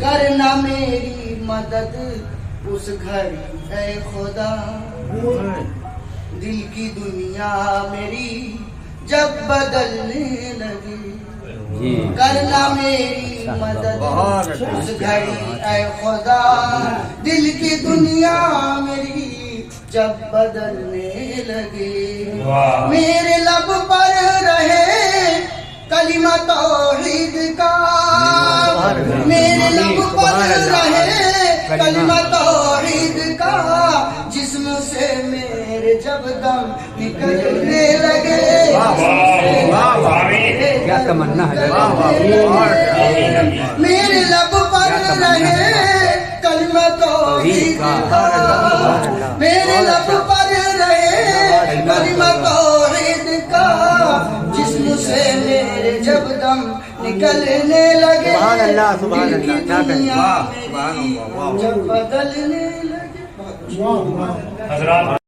کرنا میری مدد اس گھڑی اے خدا، دل کی دنیا میری جب بدلنے لگی، کرنا میری مدد اس گھڑی اے خدا، دل کی دنیا میری جب بدلنے لگے، میرے لب پر رہے کلمہ توحید کا، میرے لب پر رہے کلمہ توحید کا، جسم سے میرے جب دم نکلنے لگے، کیا تمنا ہے، میرے لب پر رہے کلمہ توحید کا، میرے لب پر رہے کلمہ توحید کا، جسم سے میرے جب دم نکلنے لگے، سبحان اللہ سبحان اللہ، کیا دنیا میری جب بدلنے لگے۔ حضرات